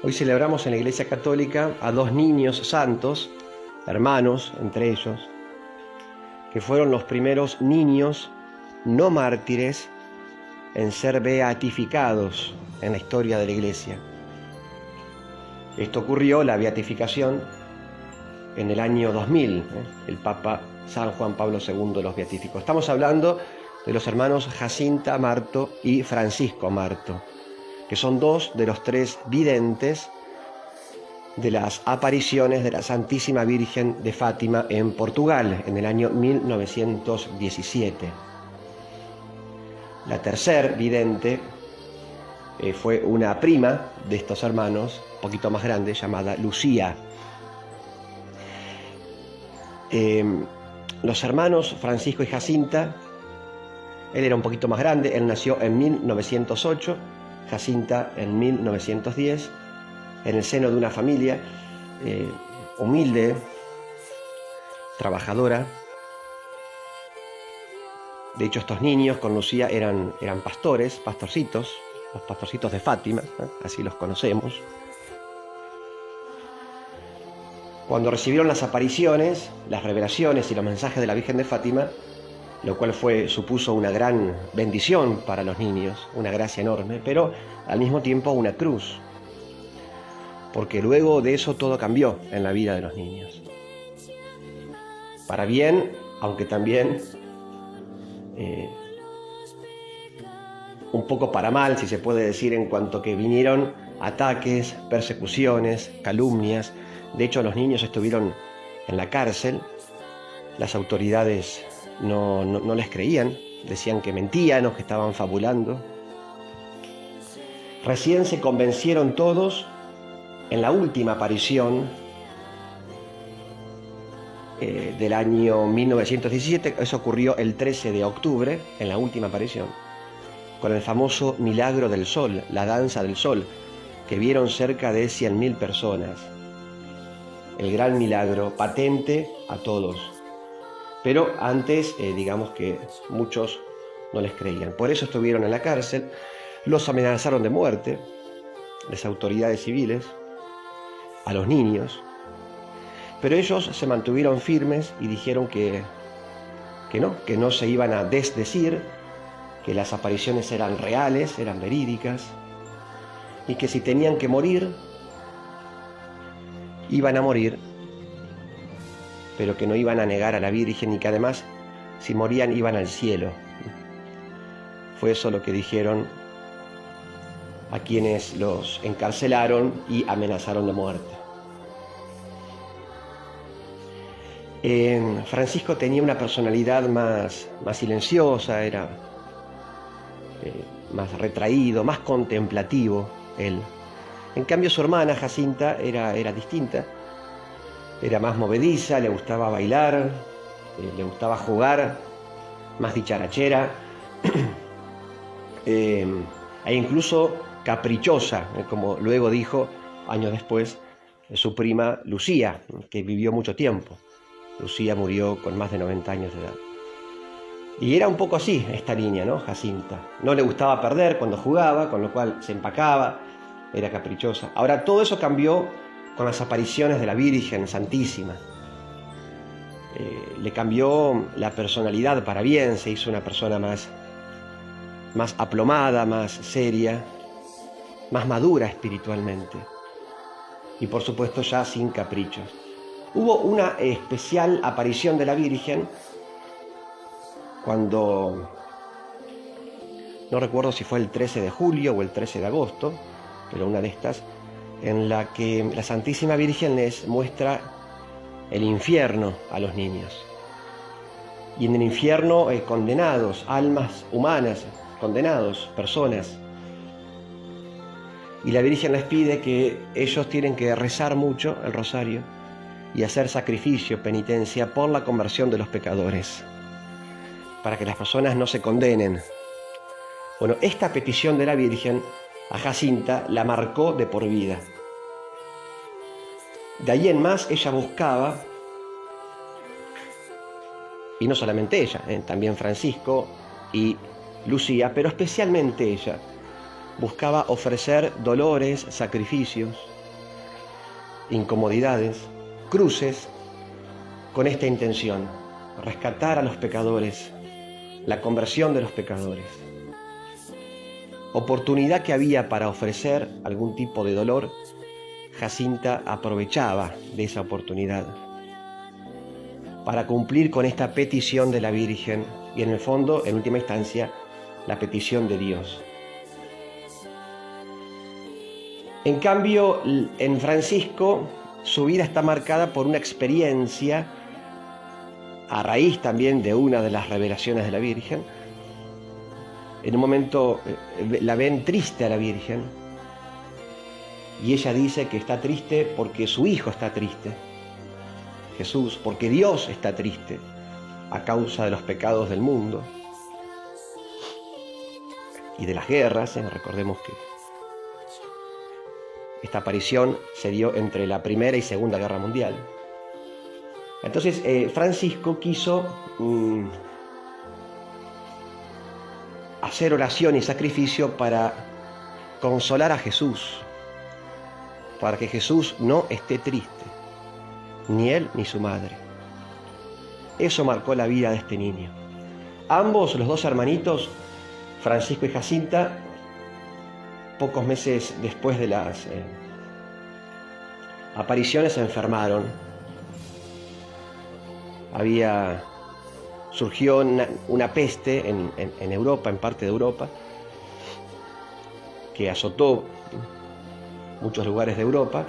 Hoy celebramos en la Iglesia Católica a dos niños santos, hermanos entre ellos, que fueron los primeros niños no mártires en ser beatificados en la historia de la Iglesia. Esto ocurrió, la beatificación, en el año 2000. El Papa San Juan Pablo II los beatificó. Estamos hablando de los hermanos Jacinta Marto y Francisco Marto, que son dos de los tres videntes de las apariciones de la Santísima Virgen de Fátima en Portugal en el año 1917. La tercer vidente fue una prima de estos hermanos, un poquito más grande, llamada Lucía. Los hermanos Francisco y Jacinta, él era un poquito más grande, él nació en 1908, Jacinta en 1910, en el seno de una familia humilde, trabajadora. De hecho, estos niños con Lucía eran pastorcitos, los pastorcitos de Fátima, así los conocemos. Cuando recibieron las apariciones, las revelaciones y los mensajes de la Virgen de Fátima, lo cual supuso una gran bendición para los niños, una gracia enorme, pero al mismo tiempo una cruz, porque luego de eso todo cambió en la vida de los niños. Para bien, aunque también un poco para mal, si se puede decir, en cuanto que vinieron ataques, persecuciones, calumnias. De hecho, los niños estuvieron en la cárcel, las autoridades no les creían, decían que mentían o que estaban fabulando. Recién se convencieron todos en la última aparición del año 1917, eso ocurrió el 13 de octubre, en la última aparición, con el famoso milagro del sol, la danza del sol, que vieron cerca de 100.000 personas. El gran milagro, patente a todos. Pero antes, digamos que muchos no les creían. Por eso estuvieron en la cárcel, los amenazaron de muerte, las autoridades civiles, a los niños. Pero ellos se mantuvieron firmes y dijeron que no se iban a desdecir, que las apariciones eran reales, eran verídicas, y que si tenían que morir, iban a morir, pero que no iban a negar a la Virgen y que además, si morían, iban al cielo. Fue eso lo que dijeron a quienes los encarcelaron y amenazaron de muerte. Francisco tenía una personalidad más silenciosa, era más retraído, más contemplativo él. En cambio, su hermana Jacinta era distinta, era más movediza, le gustaba bailar, le gustaba jugar, más dicharachera e incluso caprichosa, como luego dijo años después su prima Lucía, que vivió mucho tiempo. Lucía murió con más de 90 años de edad. Y era un poco así esta niña, ¿no? Jacinta. No le gustaba perder cuando jugaba, con lo cual se empacaba, era caprichosa. Ahora todo eso cambió con las apariciones de la Virgen Santísima. Le cambió la personalidad para bien, se hizo una persona más aplomada, más seria, más madura espiritualmente. Y por supuesto ya sin caprichos. Hubo una especial aparición de la Virgen cuando, no recuerdo si fue el 13 de julio o el 13 de agosto, pero una de estas, en la que la Santísima Virgen les muestra el infierno a los niños. Y en el infierno condenados, almas humanas, condenados, personas. Y la Virgen les pide que ellos tienen que rezar mucho el rosario y hacer sacrificio, penitencia por la conversión de los pecadores, para que las personas no se condenen. Bueno, esta petición de la Virgen a Jacinta la marcó de por vida. De ahí en más ella buscaba, y no solamente ella, también Francisco y Lucía, pero especialmente ella, buscaba ofrecer dolores, sacrificios, incomodidades, cruces, con esta intención: rescatar a los pecadores, la conversión de los pecadores. Oportunidad que había para ofrecer algún tipo de dolor, Jacinta aprovechaba de esa oportunidad para cumplir con esta petición de la Virgen y, en el fondo, en última instancia, la petición de Dios. En cambio, en Francisco, su vida está marcada por una experiencia, a raíz también de una de las revelaciones de la Virgen. En un momento la ven triste a la Virgen y ella dice que está triste porque su hijo está triste, Jesús, porque Dios está triste a causa de los pecados del mundo y de las guerras. Recordemos que esta aparición se dio entre la Primera y Segunda Guerra Mundial. Entonces Francisco quiso hacer oración y sacrificio para consolar a Jesús, para que Jesús no esté triste, ni él ni su madre. Eso marcó la vida de este niño. Ambos, los dos hermanitos, Francisco y Jacinta, pocos meses después de las apariciones, se enfermaron. Surgió una peste en Europa, en parte de Europa, que azotó muchos lugares de Europa,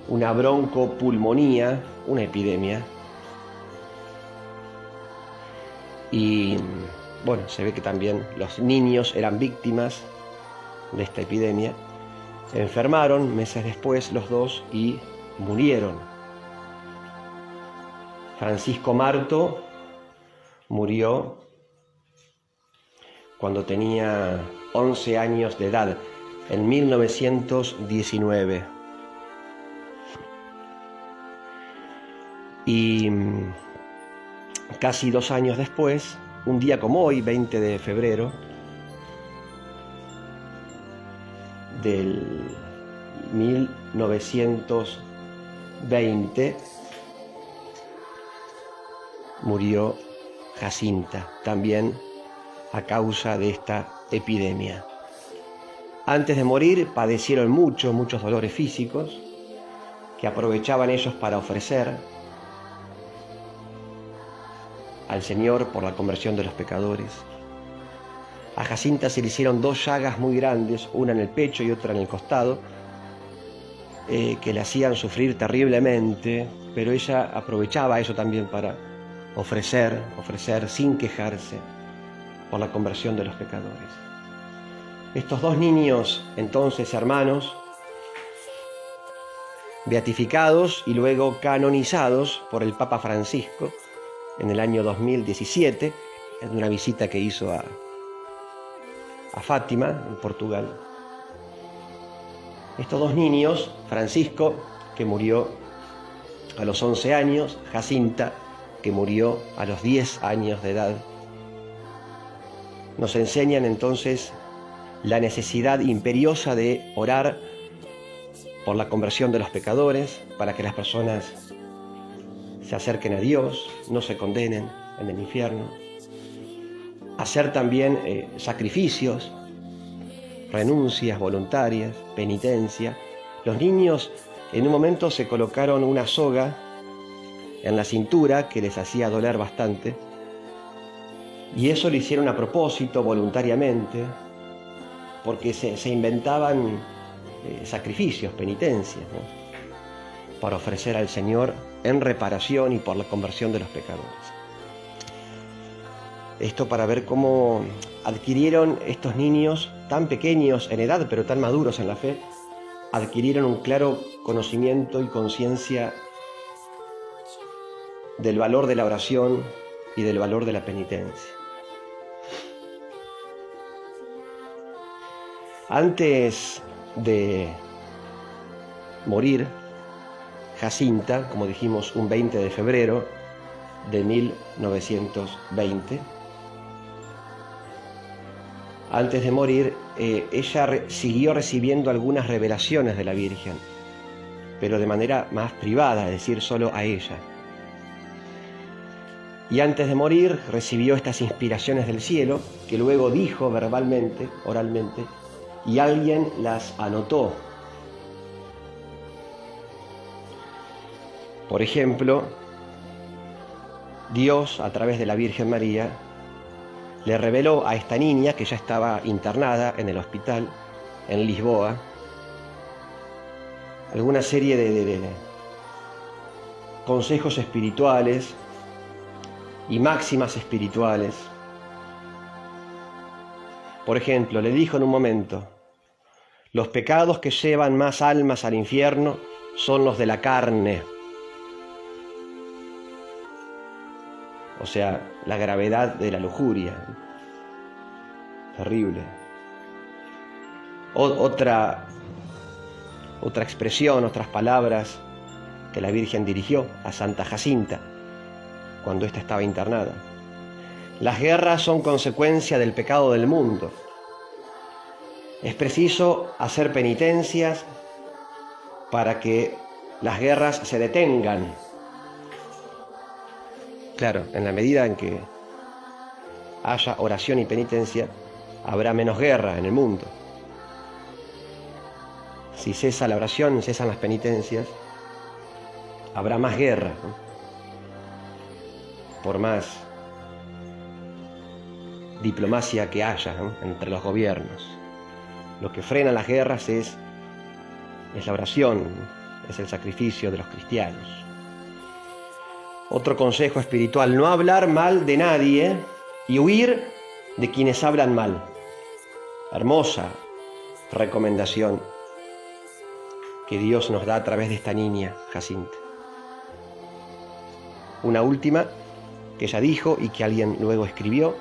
una broncopulmonía, una epidemia. Y bueno, se ve que también los niños eran víctimas de esta epidemia. Se enfermaron meses después los dos y murieron. Francisco Marto murió cuando tenía 11 años de edad, en 1919. Y casi 2 años después, un día como hoy, 20 de febrero del 1920, murió Jacinta, también a causa de esta epidemia. Antes de morir padecieron muchos dolores físicos que aprovechaban ellos para ofrecer al Señor por la conversión de los pecadores. A Jacinta se le hicieron 2 llagas muy grandes, una en el pecho y otra en el costado, que le hacían sufrir terriblemente, pero ella aprovechaba eso también para ofrecer sin quejarse por la conversión de los pecadores. Estos 2 niños, entonces hermanos, beatificados y luego canonizados por el Papa Francisco en el año 2017, en una visita que hizo a Fátima, en Portugal. Estos 2 niños, Francisco, que murió a los 11 años, Jacinta, que murió a los 10 años de edad, nos enseñan entonces la necesidad imperiosa de orar por la conversión de los pecadores, para que las personas se acerquen a Dios, no se condenen en el infierno. Hacer también sacrificios, renuncias voluntarias, penitencia. Los niños en un momento se colocaron una soga en la cintura que les hacía doler bastante, y eso lo hicieron a propósito, voluntariamente, porque se inventaban sacrificios, penitencias, ¿no?, para ofrecer al Señor en reparación y por la conversión de los pecadores. Esto para ver cómo adquirieron estos niños, tan pequeños en edad pero tan maduros en la fe, adquirieron un claro conocimiento y conciencia del valor de la oración y del valor de la penitencia. Antes de morir, Jacinta, como dijimos, un 20 de febrero de 1920, antes de morir, ella siguió recibiendo algunas revelaciones de la Virgen. pero de manera más privada, es decir, solo a ella. Y antes de morir recibió estas inspiraciones del cielo, que luego dijo verbalmente, oralmente, y alguien las anotó. Por ejemplo, Dios, a través de la Virgen María, le reveló a esta niña, que ya estaba internada en el hospital en Lisboa, alguna serie de consejos espirituales y máximas espirituales. Por ejemplo, le dijo en un momento: los pecados que llevan más almas al infierno son los de la carne. O sea, la gravedad de la lujuria. Terrible. Otra expresión, otras palabras que la Virgen dirigió a Santa Jacinta cuando ésta estaba internada: las guerras son consecuencia del pecado del mundo. Es preciso hacer penitencias para que las guerras se detengan. Claro, en la medida en que haya oración y penitencia, habrá menos guerra en el mundo. Si cesa la oración, cesan las penitencias, habrá más guerra, ¿no? Por más diplomacia que haya, ¿no?, entre los gobiernos. Lo que frena las guerras es la oración, es el sacrificio de los cristianos. Otro consejo espiritual: no hablar mal de nadie y huir de quienes hablan mal. Hermosa recomendación que Dios nos da a través de esta niña, Jacinta. Una última que ella dijo y que alguien luego escribió: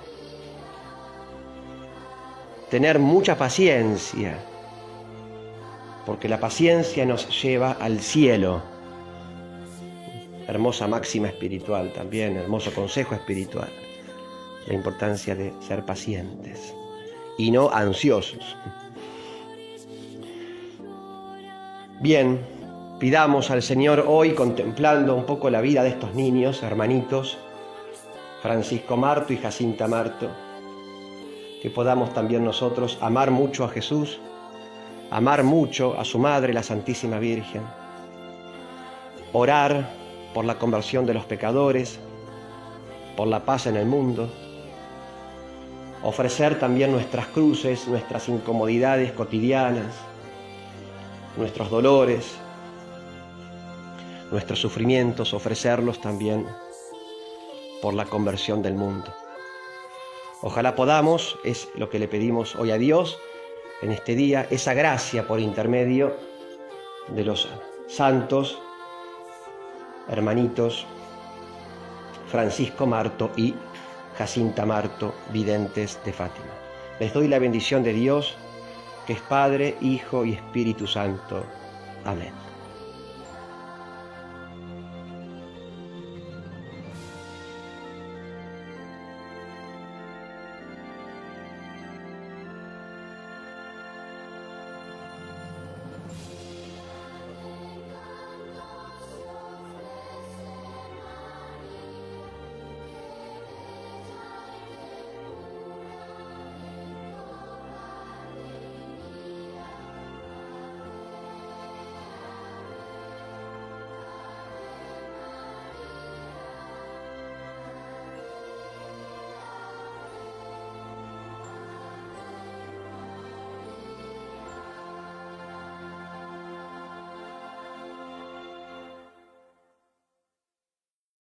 tener mucha paciencia, porque la paciencia nos lleva al cielo. Hermosa máxima espiritual también, hermoso consejo espiritual. La importancia de ser pacientes y no ansiosos. Bien, pidamos al Señor hoy, contemplando un poco la vida de estos niños, hermanitos, Francisco Marto y Jacinta Marto, que podamos también nosotros amar mucho a Jesús, amar mucho a su Madre, la Santísima Virgen, orar por la conversión de los pecadores, por la paz en el mundo, ofrecer también nuestras cruces, nuestras incomodidades cotidianas, nuestros dolores, nuestros sufrimientos, ofrecerlos también por la conversión del mundo. Ojalá podamos, es lo que le pedimos hoy a Dios en este día, esa gracia por intermedio de los santos hermanitos Francisco Marto y Jacinta Marto, videntes de Fátima. Les doy la bendición de Dios, que es Padre, Hijo y Espíritu Santo. Amén.